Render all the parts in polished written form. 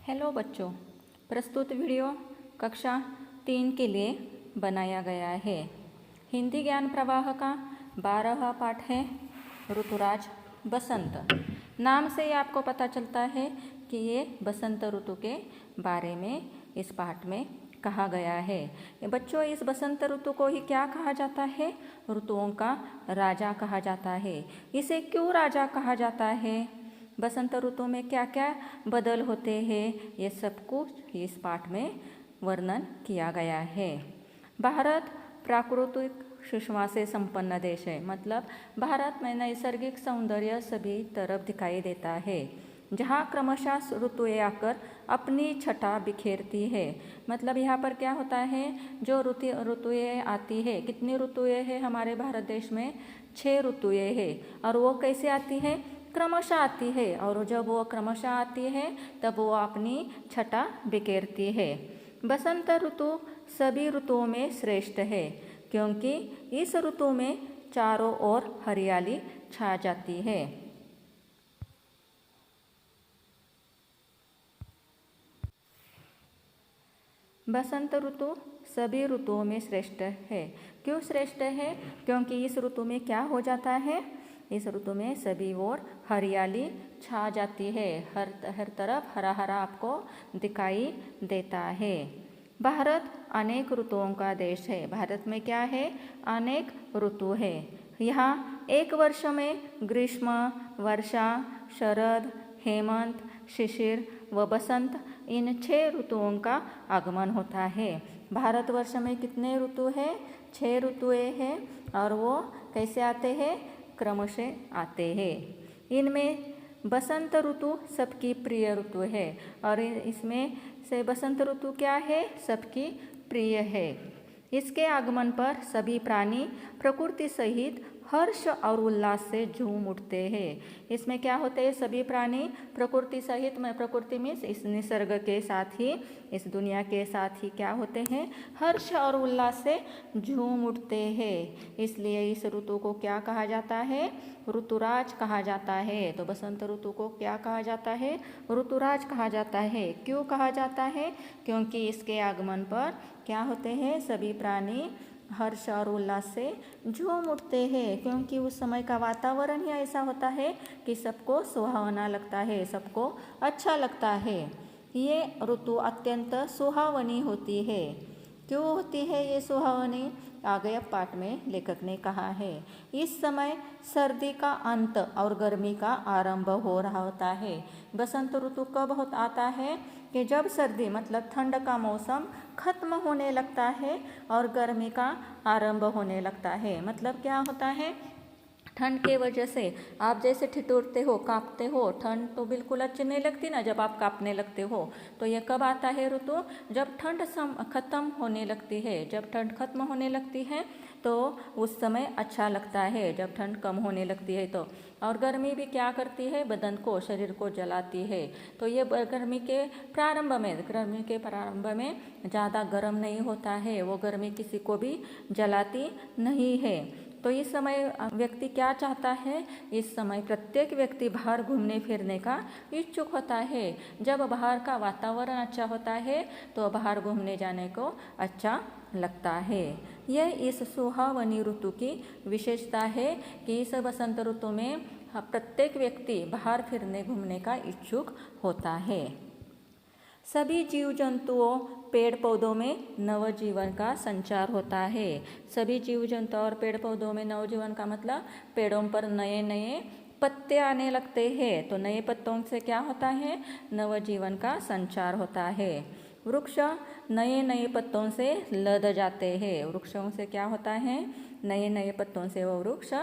Hello बच्चों, प्रस्तुत video कक्षा 3 के लिए बनाया गया है। हिंदी ज्ञान प्रवाह का 12वां पाठ है ऋतुराज बसंत। नाम से ही आपको पता चलता है कि ये बसंत ऋतु के बारे में इस पाठ में कहा गया है। बच्चों, इस बसंत ऋतु को ही क्या कहा जाता है? ऋतुओं का राजा कहा जाता है। इसे क्यों राजा कहा जाता है? बसंत ऋतु में क्या क्या बदल होते हैं, ये सब कुछ इस पाठ में वर्णन किया गया है। भारत प्राकृतिक सुषमा से संपन्न देश है। मतलब भारत में नैसर्गिक सौंदर्य सभी तरफ दिखाई देता है, जहाँ क्रमशः ऋतुएं आकर अपनी छटा बिखेरती है। मतलब यहाँ पर क्या होता है, जो ऋतुएं आती है, कितनी ऋतुएं हैं हमारे भारत देश में? 6 ऋतुएं हैं। और वो कैसे आती है? क्रमशः आती है। और जब वो क्रमशः आती है तब वो अपनी छटा बिखेरती है। बसंत ऋतु सभी ऋतुओं में श्रेष्ठ है, क्योंकि इस ऋतु में चारों ओर हरियाली छा जाती है। बसंत ऋतु सभी ऋतुओं में श्रेष्ठ है। क्यों श्रेष्ठ है? क्योंकि इस ऋतु में क्या हो जाता है? इस ऋतु में सभी ओर हरियाली छा जाती है। हर तरफ हरा हरा आपको दिखाई देता है। भारत अनेक ऋतुओं का देश है। भारत में क्या है? अनेक ऋतु है। यहाँ एक वर्ष में ग्रीष्म, वर्षा, शरद, हेमंत, शिशिर व बसंत, इन 6 ऋतुओं का आगमन होता है। भारतवर्ष में कितने ऋतु है? 6 ऋतुएं हैं। और वो कैसे आते हैं? क्रम से आते हैं। इनमें बसंत ऋतु सबकी प्रिय ऋतु है। और इसमें से बसंत ऋतु क्या है? सबकी प्रिय है। इसके आगमन पर सभी प्राणी प्रकृति सहित हर्ष और उल्लास से झूम उठते हैं। इसमें क्या होते हैं? सभी प्राणी प्रकृति सहित, में प्रकृति में इस निसर्ग के साथ ही, इस दुनिया के साथ ही क्या होते हैं? हर्ष और उल्लास से झूम उठते हैं। इसलिए इस ऋतु को क्या कहा जाता है? ऋतुराज कहा जाता है। तो बसंत ऋतु को क्या कहा जाता है? ऋतुराज कहा जाता है। क्यों कहा जाता है? क्योंकि इसके आगमन पर क्या होते हैं? सभी प्राणी हर्ष और उल्लास से झूम उठते हैं, क्योंकि उस समय का वातावरण ही ऐसा होता है कि सबको सुहावना लगता है, सबको अच्छा लगता है। ये ऋतु अत्यंत सुहावनी होती है। क्यों होती है ये सुहावनी? आगे अब पाठ में लेखक ने कहा है, इस समय सर्दी का अंत और गर्मी का आरंभ हो रहा होता है। बसंत ऋतु कब आता है? कि जब सर्दी मतलब ठंड का मौसम खत्म होने लगता है और गर्मी का आरंभ होने लगता है। मतलब क्या होता है? ठंड के वजह से आप जैसे ठिठुरते हो, कांपते हो, ठंड तो बिल्कुल अच्छी नहीं लगती ना जब आप कांपने लगते हो। तो ये कब आता है ऋतु? जब ठंड खत्म होने लगती है। जब ठंड खत्म होने लगती है तो उस समय अच्छा लगता है, जब ठंड कम होने लगती है तो। और गर्मी भी क्या करती है? बदन को, शरीर को जलाती है। तो ये गर्मी के प्रारंभ में ज़्यादा गर्म नहीं होता है, वो गर्मी किसी को भी जलाती नहीं है। तो इस समय व्यक्ति क्या चाहता है? इस समय प्रत्येक व्यक्ति बाहर घूमने फिरने का इच्छुक होता है। जब बाहर का वातावरण अच्छा होता है तो बाहर घूमने जाने को अच्छा लगता है। यह इस सुहावनी ऋतु की विशेषता है कि इस बसंत ऋतु में प्रत्येक व्यक्ति बाहर फिरने घूमने का इच्छुक होता है। सभी जीव जंतुओं, पेड़ पौधों में नवजीवन का संचार होता है। सभी जीव जंतु और पेड़ पौधों में नवजीवन का मतलब पेड़ों पर नए नए पत्ते आने लगते हैं। तो नए पत्तों से क्या होता है? नवजीवन का संचार होता है। वृक्ष नए नए पत्तों से लद जाते हैं। वृक्षों से क्या होता है? नए नए पत्तों से वो वृक्ष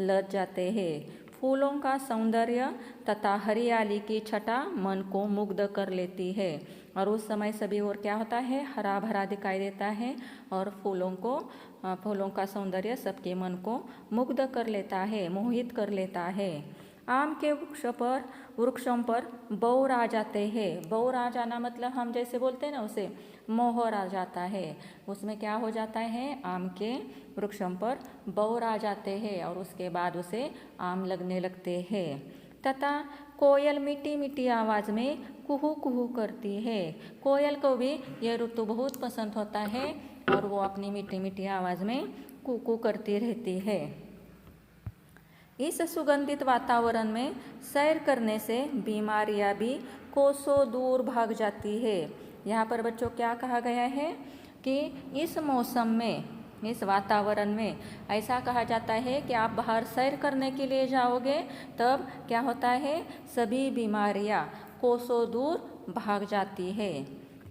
लद जाते हैं। फूलों का सौंदर्य तथा हरियाली की छटा मन को मुग्ध कर लेती है। और उस समय सभी ओर क्या होता है? हरा भरा दिखाई देता है। और फूलों का सौंदर्य सबके मन को मुग्ध कर लेता है, मोहित कर लेता है। आम के वृक्षों पर बौर आ जाते हैं। बौर आ जाना मतलब हम जैसे बोलते हैं ना, उसे मोहर आ जाता है। उसमें क्या हो जाता है? आम के वृक्षों पर बौर आ जाते हैं और उसके बाद उसे आम लगने लगते हैं। तथा कोयल मीठी मीठी आवाज़ में कुहू कुहू करती है। कोयल को भी यह ऋतु बहुत पसंद होता है और वो अपनी मीठी मीठी आवाज़ में कू करती रहती है। इस सुगंधित वातावरण में सैर करने से बीमारियां भी कोसों दूर भाग जाती है। यहाँ पर बच्चों क्या कहा गया है कि इस मौसम में, इस वातावरण में ऐसा कहा जाता है कि आप बाहर सैर करने के लिए जाओगे तब क्या होता है, सभी बीमारियां कोसों दूर भाग जाती है।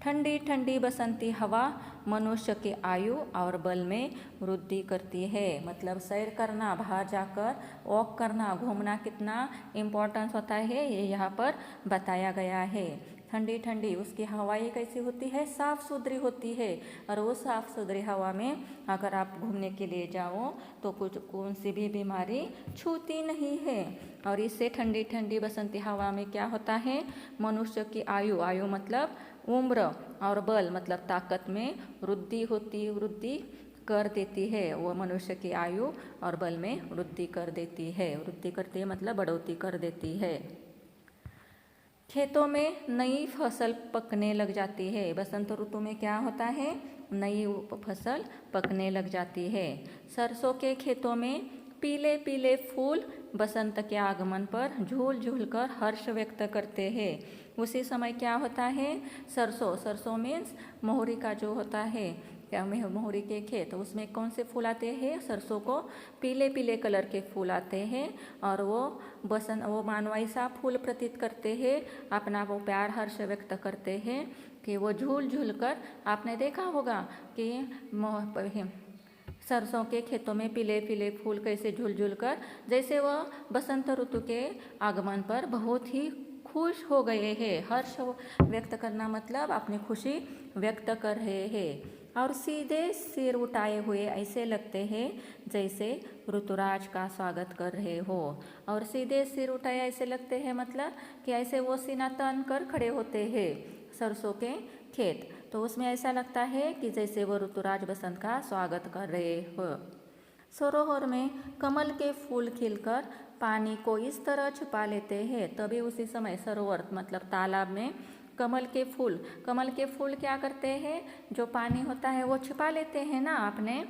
ठंडी ठंडी बसंती हवा मनुष्य की आयु और बल में वृद्धि करती है। मतलब सैर करना, बाहर जाकर वॉक करना, घूमना कितना इम्पोर्टेंस होता है ये यहाँ पर बताया गया है। ठंडी ठंडी उसकी हवाएं कैसी होती है, साफ़ सुथरी होती है और वो साफ़ सुथरी हवा में अगर आप घूमने के लिए जाओ तो कुछ कौन सी भी बीमारी छूती नहीं है। और इससे ठंडी ठंडी बसंती हवा में क्या होता है, मनुष्य की आयु, आयु मतलब उम्र, और बल मतलब ताकत में वृद्धि कर देती है। वो मनुष्य की आयु और बल में वृद्धि कर देती है। वृद्धि करती है मतलब बढ़ोतरी कर देती है। खेतों में नई फसल पकने लग जाती है। बसंत ऋतु में क्या होता है, नई फसल पकने लग जाती है। सरसों के खेतों में पीले पीले फूल बसंत के आगमन पर झूल झूल कर हर्ष व्यक्त करते हैं। उसी समय क्या होता है, सरसों मीन्स मोहरी का जो होता है, क्या मोहरी के खेत, उसमें कौन से फूल आते हैं, सरसों को पीले पीले कलर के फूल आते हैं और वो मानव ऐसा फूल प्रतीत करते हैं, अपना वो प्यार हर्ष व्यक्त करते हैं कि वो झूल झूल कर, आपने देखा होगा कि सरसों के खेतों में पीले पीले फूल कैसे झूल झूल कर, जैसे वह बसंत ऋतु के आगमन पर बहुत ही खुश हो गए हैं। हर्ष व्यक्त करना मतलब अपनी खुशी व्यक्त कर रहे हैं। और सीधे सिर उठाए हुए ऐसे लगते हैं जैसे ऋतुराज का स्वागत कर रहे हो। और सीधे सिर उठाए ऐसे लगते हैं मतलब कि ऐसे वो सीना तान कर खड़े होते हैं सरसों के खेत, तो उसमें ऐसा लगता है कि जैसे वो ऋतुराज बसंत का स्वागत कर रहे हो। सरोवर में कमल के फूल खिलकर पानी को इस तरह छुपा लेते हैं। तभी उसी समय सरोवर मतलब तालाब में कमल के फूल क्या करते हैं, जो पानी होता है वो छुपा लेते हैं ना, अपने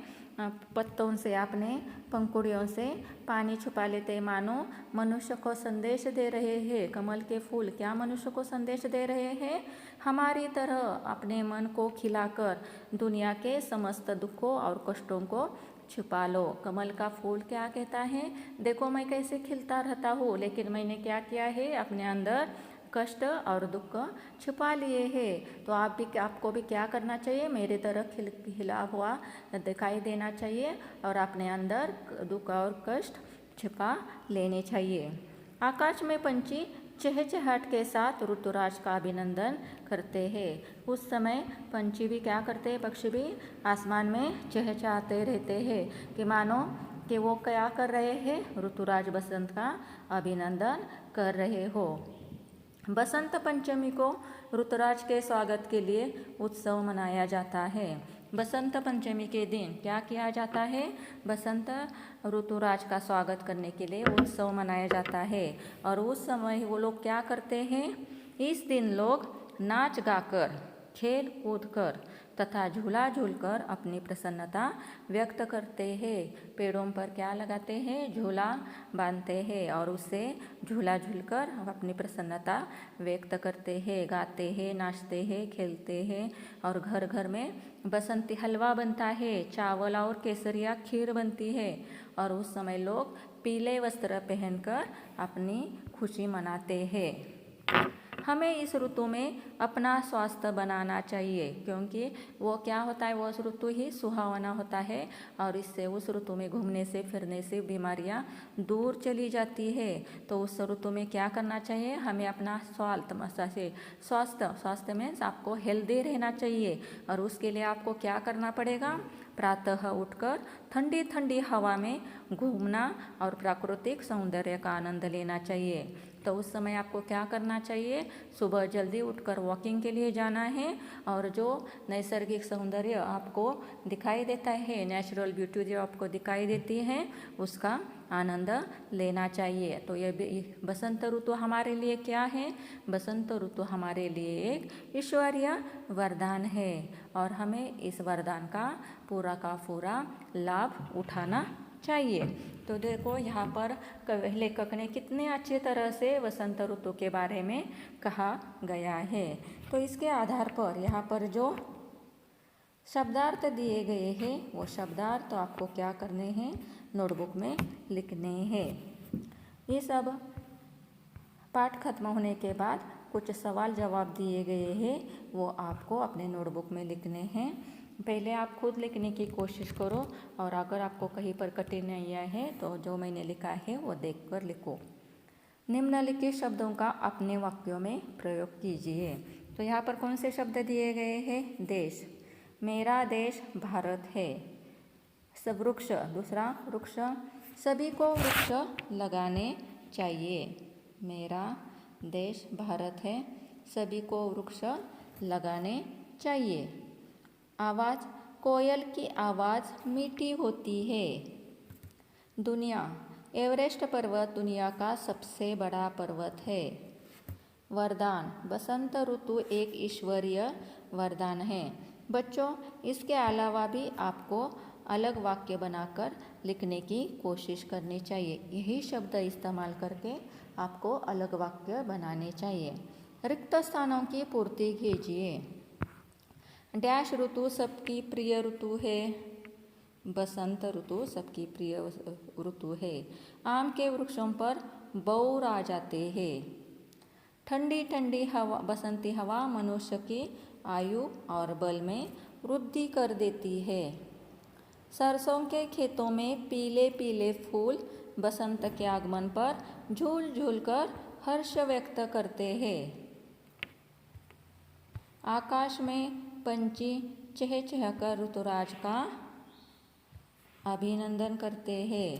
पत्तों से, अपने पंखुड़ियों से पानी छुपा लेते हैं, मानो मनुष्य को संदेश दे रहे हैं। कमल के फूल क्या मनुष्य को संदेश दे रहे हैं, हमारी तरह अपने मन को खिलाकर दुनिया के समस्त दुखों और कष्टों को छुपा लो। कमल का फूल क्या कहता है, देखो मैं कैसे खिलता रहता हूँ, लेकिन मैंने क्या किया है, अपने अंदर कष्ट और दुख छुपा लिए हैं। तो आपको भी क्या करना चाहिए, मेरे तरह खिला हुआ दिखाई देना चाहिए और अपने अंदर दुख और कष्ट छुपा लेने चाहिए। आकाश में पंछी चहचहाट के साथ ऋतुराज का अभिनंदन करते हैं। उस समय पंछी भी क्या करते हैं, पक्षी भी आसमान में चहचहाते रहते हैं कि मानो कि वो क्या कर रहे हैं, ऋतुराज बसंत का अभिनंदन कर रहे हो। बसंत पंचमी को ऋतुराज के स्वागत के लिए उत्सव मनाया जाता है। बसंत पंचमी के दिन क्या किया जाता है, बसंत ऋतुराज का स्वागत करने के लिए उत्सव मनाया जाता है। और उस समय वो लोग क्या करते हैं, इस दिन लोग नाच गाकर, खेल कूद कर तथा झूला झूलकर अपनी प्रसन्नता व्यक्त करते हैं। पेड़ों पर क्या लगाते हैं, झूला बांधते हैं और उससे झूला झूलकर अपनी प्रसन्नता व्यक्त करते हैं, गाते हैं, नाचते हैं, खेलते हैं। और घर घर में बसंती हलवा बनता है, चावल और केसरिया खीर बनती है और उस समय लोग पीले वस्त्र पहनकर अपनी खुशी मनाते हैं। हमें इस ऋतु में अपना स्वास्थ्य बनाना चाहिए, क्योंकि वो क्या होता है, वो ऋतु ही सुहावना होता है और इससे उस ऋतु में घूमने से फिरने से बीमारियां दूर चली जाती है। तो उस ऋतु में क्या करना चाहिए, हमें अपना स्वास्थ्य में आपको हेल्दी रहना चाहिए। और उसके लिए आपको क्या करना पड़ेगा, प्रातः उठकर ठंडी ठंडी हवा में घूमना और प्राकृतिक सौंदर्य का आनंद लेना चाहिए। तो उस समय आपको क्या करना चाहिए, सुबह जल्दी उठकर वॉकिंग के लिए जाना है और जो नैसर्गिक सौंदर्य आपको दिखाई देता है, नेचुरल ब्यूटी जो आपको दिखाई देती है, उसका आनंद लेना चाहिए। तो ये बसंत ऋतु हमारे लिए क्या है, बसंत ऋतु हमारे लिए एक ईश्वरीय वरदान है और हमें इस वरदान का पूरा लाभ उठाना चाहिए। तो देखो यहाँ पर लेखक ने कितने अच्छे तरह से वसंत ऋतु के बारे में कहा गया है। तो इसके आधार पर यहाँ पर जो शब्दार्थ दिए गए हैं वो शब्दार्थ आपको क्या करने हैं, नोटबुक में लिखने हैं। ये सब पाठ खत्म होने के बाद कुछ सवाल जवाब दिए गए हैं, वो आपको अपने नोटबुक में लिखने हैं। पहले आप खुद लिखने की कोशिश करो और अगर आपको कहीं पर कठिनाइयाँ हैं तो जो मैंने लिखा है वो देखकर लिखो। निम्नलिखित शब्दों का अपने वाक्यों में प्रयोग कीजिए। तो यहाँ पर कौन से शब्द दिए गए हैं, देश, मेरा देश भारत है। सब वृक्ष, दूसरा वृक्ष, सभी को वृक्ष लगाने चाहिए। मेरा देश भारत है, सभी को वृक्ष लगाने चाहिए। आवाज़, कोयल की आवाज़ मीठी होती है। दुनिया, एवरेस्ट पर्वत दुनिया का सबसे बड़ा पर्वत है। वरदान, बसंत ऋतु एक ईश्वरीय वरदान है। बच्चों, इसके अलावा भी आपको अलग वाक्य बनाकर लिखने की कोशिश करनी चाहिए। यही शब्द इस्तेमाल करके आपको अलग वाक्य बनाने चाहिए। रिक्त स्थानों की पूर्ति कीजिए। डैश ऋतु सबकी प्रिय ऋतु है। बसंत ऋतु सबकी प्रिय ऋतु है। आम के वृक्षों पर बौर आ जाते हैं। ठंडी ठंडी हवा, बसंती हवा मनुष्य की आयु और बल में वृद्धि कर देती है। सरसों के खेतों में पीले पीले फूल बसंत के आगमन पर झूल झूल कर हर्ष व्यक्त करते हैं। आकाश में पंछी चह चह कर ऋतुराज का अभिनंदन करते हैं।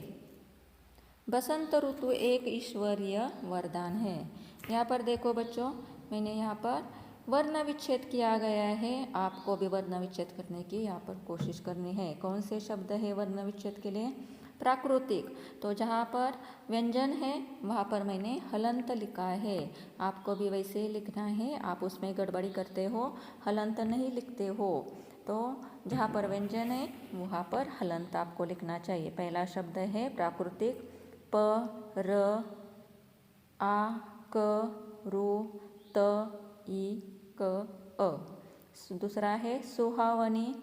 बसंत ऋतु एक ईश्वरीय वरदान है। यहाँ पर देखो बच्चों, मैंने यहाँ पर वर्ण विच्छेद किया गया है। आपको भी वर्ण विच्छेद करने की यहाँ पर कोशिश करनी है। कौन से शब्द है वर्ण विच्छेद के लिए, प्राकृतिक। तो जहाँ पर व्यंजन है वहाँ पर मैंने हलंत लिखा है, आपको भी वैसे लिखना है। आप उसमें गड़बड़ी करते हो, हलंत नहीं लिखते हो। तो जहाँ पर व्यंजन है वहाँ पर हलंत आपको लिखना चाहिए। पहला शब्द है प्राकृतिक, प र आ क रू त ई क अ। दूसरा है सुहावनी,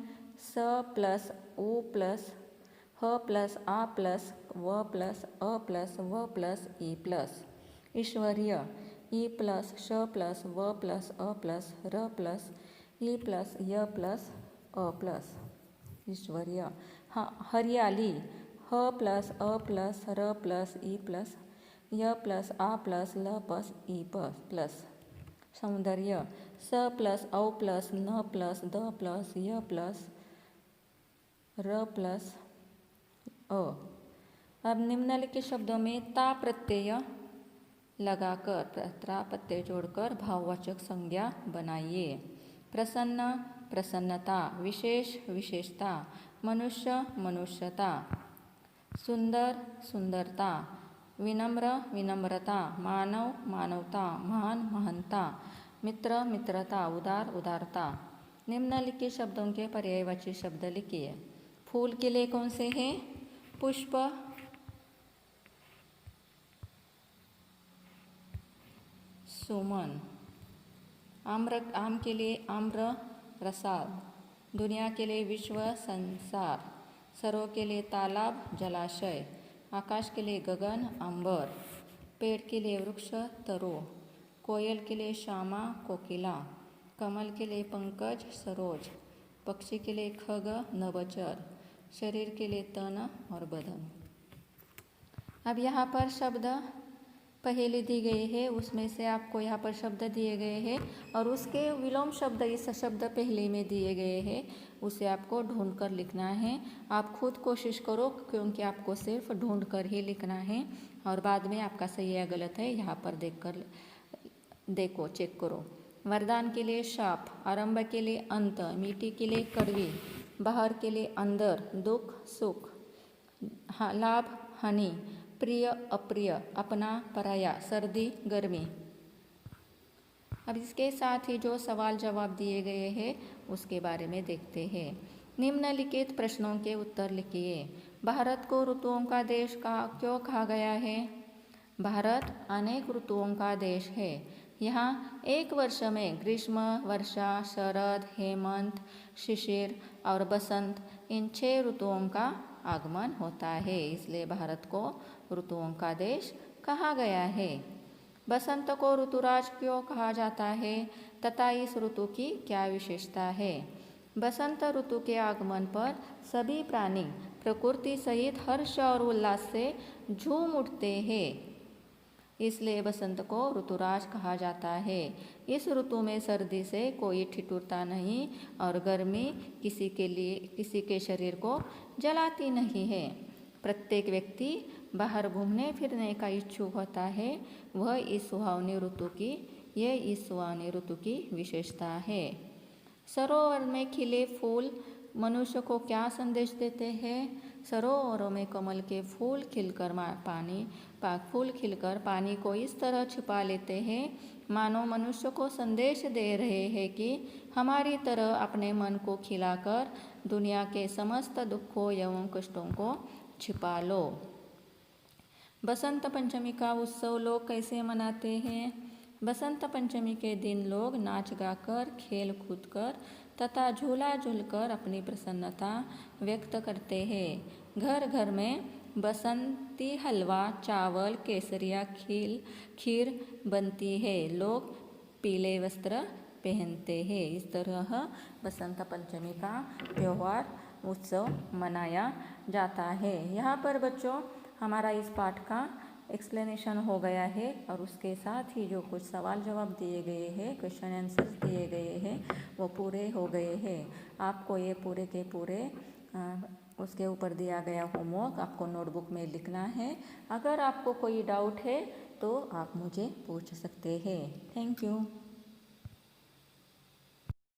स प्लस उ प्लस ह प्लस आ प्लस व प्लस अ प्लस व प्लस ई प्लस। ईश्वरीय, ई प्लस श प्लस व प्लस अ प्लस र प्लस ई प्लस य प्लस अ प्लस। ईश्वरीय। हरियाली, ह प्लस अ प्लस र प्लस ई प्लस य प्लस आ प्लस ल प्लस ई प्लस। सौंदर्य, स प्लस औ प्लस न प्लस द प्लस य प्लस र प्लस अ। अब निम्नलिखित शब्दों में ता प्रत्यय लगाकर, ता प्रत्यय जोड़कर भाववाचक संज्ञा बनाइए। प्रसन्न, प्रसन्नता। विशेष, विशेषता। मनुष्य, मनुष्यता। सुंदर, सुंदरता। विनम्र, विनम्रता। मानव, मानवता। महान, महानता। मित्र, मित्रता। उदार, उदारता। निम्नलिखित शब्दों के पर्यायवाची शब्द लिखिए। फूल के लिए कौन से हैं, पुष्प, सुमन। आम्र, आम के लिए आम्र, रसाल। दुनिया के लिए विश्व, संसार। सरों के लिए तालाब, जलाशय। आकाश के लिए गगन, अंबर। पेड़ के लिए वृक्ष, तरो। कोयल के लिए श्यामा, कोकिला। कमल के लिए पंकज, सरोज। पक्षी के लिए खग, नभचर। शरीर के लिए तन और बदन। अब यहाँ पर शब्द पहेली दी गई है उसमें से आपको यहाँ पर शब्द दिए गए हैं और उसके विलोम शब्द इस शब्द पहले में दिए गए हैं, उसे आपको ढूंढ कर लिखना है। आप खुद कोशिश करो क्योंकि आपको सिर्फ ढूंढ कर ही लिखना है और बाद में आपका सही या गलत है यहाँ पर देखो चेक करो। वरदान के लिए शाप, आरंभ के लिए अंत, मीठी के लिए कड़वी, बाहर के लिए अंदर, दुख सुख, लाभ हानि, प्रिय अप्रिय, अपना पराया, सर्दी गर्मी। अब इसके साथ ही जो सवाल जवाब दिए गए हैं उसके बारे में देखते हैं। निम्नलिखित प्रश्नों के उत्तर लिखिए। भारत को ऋतुओं का देश क्यों कहा गया है? भारत अनेक ऋतुओं का देश है। यहाँ एक वर्ष में ग्रीष्म, वर्षा, शरद, हेमंत, शिशिर और बसंत इन 6 ऋतुओं का आगमन होता है, इसलिए भारत को ऋतुओं का देश कहा गया है। बसंत को ऋतुराज क्यों कहा जाता है तथा इस ऋतु की क्या विशेषता है? बसंत ऋतु के आगमन पर सभी प्राणी प्रकृति सहित हर्ष और उल्लास से झूम उठते हैं, इसलिए बसंत को ऋतुराज कहा जाता है। इस ऋतु में सर्दी से कोई ठिठुरता नहीं और गर्मी किसी के शरीर को जलाती नहीं है। प्रत्येक व्यक्ति बाहर घूमने फिरने का इच्छुक होता है। इस सुहावनी ऋतु की विशेषता है। सरोवर में खिले फूल मनुष्य को क्या संदेश देते हैं? सरोवरों में कमल के फूल खिलकर पानी को इस तरह छिपा लेते हैं मानो मनुष्य को संदेश दे रहे हैं कि हमारी तरह अपने मन को खिलाकर दुनिया के समस्त दुखों एवं कष्टों को छिपा लो। बसंत पंचमी का उत्सव लोग कैसे मनाते हैं? बसंत पंचमी के दिन लोग नाच गाकर, खेल कूद कर तथा झूला झूलकर अपनी प्रसन्नता व्यक्त करते हैं। घर घर में बसंती हलवा, चावल, केसरिया, खीर बनती है। लोग पीले वस्त्र पहनते हैं। इस तरह बसंत पंचमी का त्योहार उत्सव मनाया जाता है। यहाँ पर बच्चों हमारा इस पाठ का एक्सप्लेनेशन हो गया है और उसके साथ ही जो कुछ सवाल जवाब दिए गए हैं, क्वेश्चन आंसर्स दिए गए हैं, वो पूरे हो गए हैं। आपको ये पूरे के पूरे उसके ऊपर दिया गया होमवर्क आपको नोटबुक में लिखना है। अगर आपको कोई डाउट है तो आप मुझे पूछ सकते हैं। Thank you.